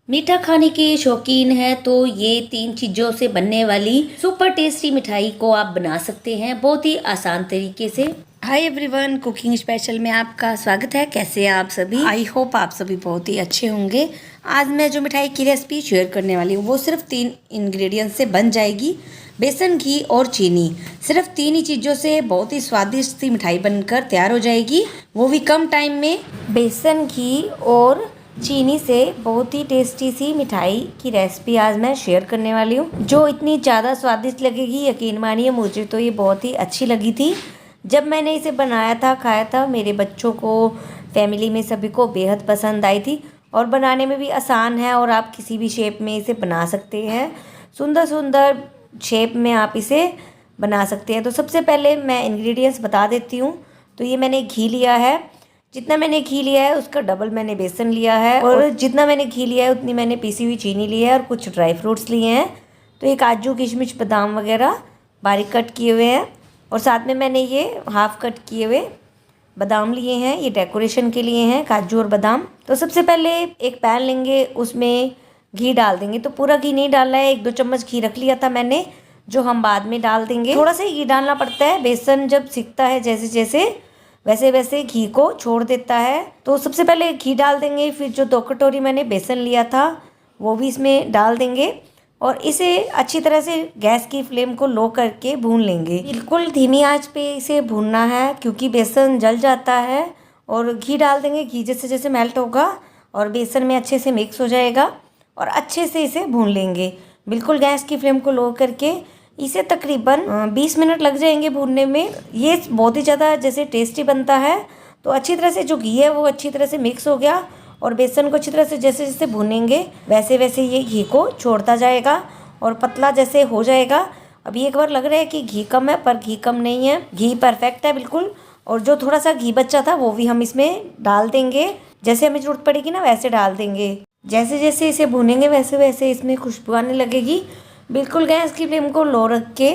मीठा खाने के शौकीन हैं तो ये 3 चीज़ों से बनने वाली सुपर टेस्टी मिठाई को आप बना सकते हैं बहुत ही आसान तरीके से। हाय एवरीवन, कुकिंग स्पेशल में आपका स्वागत है। कैसे हैं आप सभी? आई होप आप सभी बहुत ही अच्छे होंगे। आज मैं जो मिठाई की रेसिपी शेयर करने वाली हूँ वो सिर्फ 3 इंग्रेडिएंट्स से बन जाएगी। बेसन, घी और चीनी, सिर्फ 3 ही चीज़ों से बहुत ही स्वादिष्ट सी मिठाई बनकर तैयार हो जाएगी, वो भी कम टाइम में। बेसन, घी और चीनी से बहुत ही टेस्टी सी मिठाई की रेसिपी आज मैं शेयर करने वाली हूँ, जो इतनी ज़्यादा स्वादिष्ट लगेगी, यकीन मानिए मुझे तो ये बहुत ही अच्छी लगी थी। जब मैंने इसे बनाया था, खाया था, मेरे बच्चों को, फैमिली में सभी को बेहद पसंद आई थी और बनाने में भी आसान है और आप किसी भी शेप में इसे बना सकते हैं। सुंदर सुंदर शेप में आप इसे बना सकते हैं। तो सबसे पहले मैं इंग्रेडिएंट्स बता देती हूँ। तो ये मैंने घी लिया है, जितना मैंने घी लिया है उसका डबल मैंने बेसन लिया है, और जितना मैंने घी लिया है उतनी मैंने पीसी हुई चीनी ली है और कुछ ड्राई फ्रूट्स लिए हैं। तो ये काजू, किशमिश, बादाम वगैरह बारीक कट किए हुए हैं, और साथ में मैंने ये हाफ कट किए हुए बादाम लिए हैं, ये डेकोरेशन के लिए हैं काजू और बादाम। तो सबसे पहले एक पैन लेंगे, उसमें घी डाल देंगे। तो पूरा घी नहीं डालना है, 1-2 चम्मच घी रख लिया था मैंने, जो हम बाद में डाल देंगे। थोड़ा सा घी डालना पड़ता है, बेसन जब सिकता है जैसे जैसे वैसे वैसे घी को छोड़ देता है। तो सबसे पहले घी डाल देंगे, फिर जो 2 कटोरी मैंने बेसन लिया था वो भी इसमें डाल देंगे, और इसे अच्छी तरह से गैस की फ्लेम को लो करके भून लेंगे। बिल्कुल धीमी आंच पे इसे भूनना है, क्योंकि बेसन जल जाता है। और घी डाल देंगे, घी जैसे जैसे मेल्ट होगा और बेसन में अच्छे से मिक्स हो जाएगा, और अच्छे से इसे भून लेंगे। बिल्कुल गैस की फ्लेम को लो करके इसे तकरीबन 20 मिनट लग जाएंगे भूनने में। ये बहुत ही ज़्यादा जैसे टेस्टी बनता है। तो अच्छी तरह से जो घी है वो अच्छी तरह से मिक्स हो गया, और बेसन को अच्छी तरह से जैसे जैसे भूनेंगे वैसे वैसे ये घी को छोड़ता जाएगा और पतला जैसे हो जाएगा। अभी एक बार लग रहा है कि घी कम है, पर घी कम नहीं है, घी परफेक्ट है बिल्कुल। और जो थोड़ा सा घी बचा था वो भी हम इसमें डाल देंगे, जैसे हमें ज़रूरत पड़ेगी ना वैसे डाल देंगे। जैसे जैसे इसे भूनेंगे वैसे वैसे इसमें खुशबू आने लगेगी। बिल्कुल गैस की फ्लेम को लो रख के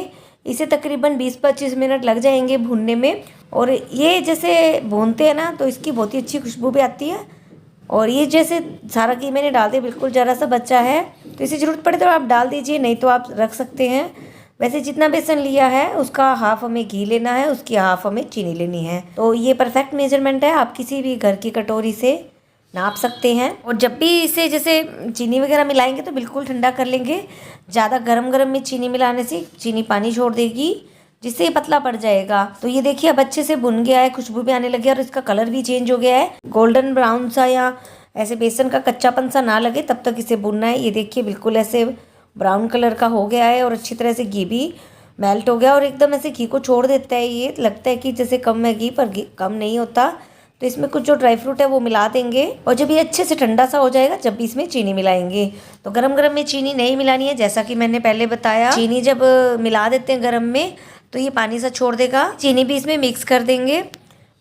इसे तकरीबन 20-25 मिनट लग जाएंगे भूनने में। और ये जैसे भूनते हैं ना तो इसकी बहुत ही अच्छी खुशबू भी आती है। और ये जैसे सारा घी मैंने डाल दिया, बिल्कुल ज़रा सा बचा है, तो इसे ज़रूरत पड़े तो आप डाल दीजिए, नहीं तो आप रख सकते हैं। वैसे जितना बेसन लिया है उसका हाफ हमें घी लेना है, उसकी हाफ हमें चीनी लेनी है। तो ये परफेक्ट मेजरमेंट है, आप किसी भी घर की कटोरी से नाप सकते हैं। और जब भी इसे जैसे चीनी वगैरह मिलाएंगे तो बिल्कुल ठंडा कर लेंगे। ज़्यादा गरम गरम में चीनी मिलाने से चीनी पानी छोड़ देगी, जिससे ये पतला पड़ जाएगा। तो ये देखिए अब अच्छे से भुन गया है, खुशबू भी आने लगी है और इसका कलर भी चेंज हो गया है, गोल्डन ब्राउन सा, या ऐसे बेसन का कच्चापन सा ना लगे तब तक इसे भुनना है। ये देखिए बिल्कुल ऐसे ब्राउन कलर का हो गया है, और अच्छी तरह से घी भी मेल्ट हो गया और एकदम ऐसे घी को छोड़ देता है। ये लगता है कि जैसे कम है घी, पर घी कम नहीं होता। तो इसमें कुछ जो ड्राई फ्रूट है वो मिला देंगे, और जब ये अच्छे से ठंडा सा हो जाएगा जब भी इसमें चीनी मिलाएंगे। तो गरम गरम में चीनी नहीं मिलानी है, जैसा कि मैंने पहले बताया। चीनी जब मिला देते हैं गरम में तो ये पानी सा छोड़ देगा। चीनी भी इसमें मिक्स कर देंगे,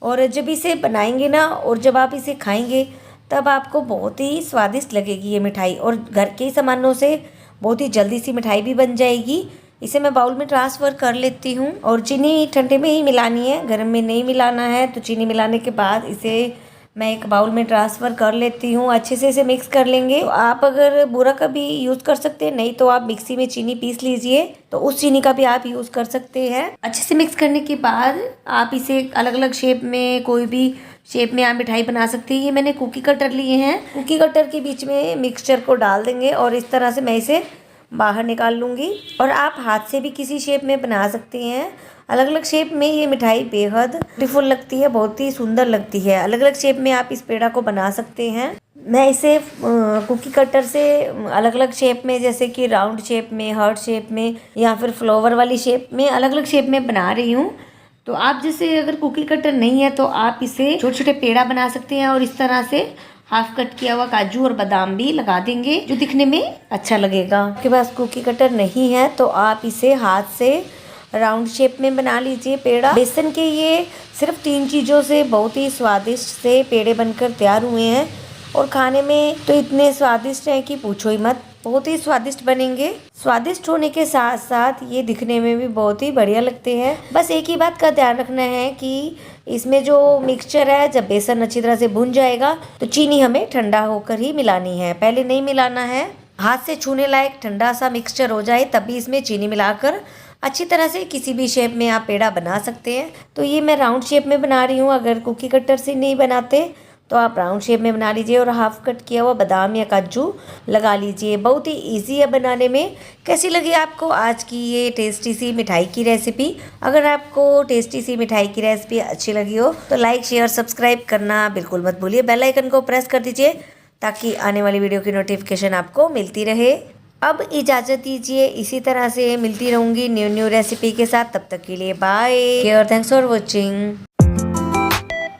और जब इसे बनाएंगे ना और जब आप इसे खाएंगे तब आपको बहुत ही स्वादिष्ट लगेगी ये मिठाई, और घर के ही सामानों से बहुत ही जल्दी सी मिठाई भी बन जाएगी। इसे मैं बाउल में ट्रांसफ़र कर लेती हूँ, और चीनी ठंडे में ही मिलानी है, गर्म में नहीं मिलाना है। तो चीनी मिलाने के बाद इसे मैं एक बाउल में ट्रांसफ़र कर लेती हूँ, अच्छे से इसे मिक्स कर लेंगे। तो आप अगर बूरा का भी यूज़ कर सकते हैं, नहीं तो आप मिक्सी में चीनी पीस लीजिए, तो उस चीनी का भी आप यूज़ कर सकते हैं। अच्छे से मिक्स करने के बाद आप इसे अलग अलग शेप में, कोई भी शेप में आप मिठाई बना सकते हैं। ये मैंने कुकी कटर लिए हैं, कुकी कटर के बीच में मिक्सचर को डाल देंगे और इस तरह से मैं इसे बाहर निकाल लूँगी। और आप हाथ से भी किसी शेप में बना सकते हैं। अलग अलग शेप में ये मिठाई बेहद ब्यूटीफुल लगती है, बहुत ही सुंदर लगती है। अलग अलग शेप में आप इस पेड़ा को बना सकते हैं। मैं इसे कुकी कटर से अलग अलग शेप में, जैसे कि राउंड शेप में, हार्ट शेप में, या फिर फ्लावर वाली शेप में, अलग अलग शेप में बना रही हूँ। तो आप जैसे अगर कुकी कटर नहीं है तो आप इसे छोटे छोटे पेड़ा बना सकते हैं, और इस तरह से हाफ कट किया हुआ काजू और बादाम भी लगा देंगे, जो दिखने में अच्छा लगेगा। आपके पास कुकी कटर नहीं है तो आप इसे हाथ से राउंड शेप में बना लीजिए पेड़ा। बेसन के ये सिर्फ 3 चीज़ों से बहुत ही स्वादिष्ट से पेड़े बनकर तैयार हुए हैं, और खाने में तो इतने स्वादिष्ट हैं कि पूछो ही मत। बहुत ही स्वादिष्ट बनेंगे। स्वादिष्ट होने के साथ साथ ये दिखने में भी बहुत ही बढ़िया लगते हैं। बस एक ही बात का ध्यान रखना है कि इसमें जो मिक्सचर है, जब बेसन अच्छी तरह से भुन जाएगा तो चीनी हमें ठंडा होकर ही मिलानी है, पहले नहीं मिलाना है। हाथ से छूने लायक ठंडा सा मिक्सचर हो जाए तभी इसमें चीनी मिलाकर अच्छी तरह से किसी भी शेप में आप पेड़ा बना सकते हैं। तो ये मैं राउंड शेप में बना रही हूँ। अगर कुकी कटर से नहीं बनाते तो आप राउंड शेप में बना लीजिए और हाफ कट किया हुआ बादाम या काजू लगा लीजिए। बहुत ही इजी है बनाने में। कैसी लगी आपको आज की ये टेस्टी सी मिठाई की रेसिपी? अगर आपको टेस्टी सी मिठाई की रेसिपी अच्छी लगी हो तो लाइक शेयर सब्सक्राइब करना बिल्कुल मत भूलिए। बेल आइकन को प्रेस कर दीजिए ताकि आने वाली वीडियो की नोटिफिकेशन आपको मिलती रहे। अब इजाज़त दीजिए, इसी तरह से मिलती रहूँगी न्यू रेसिपी के साथ। तब तक के लिए बाय, और थैंक्स फॉर वॉचिंग।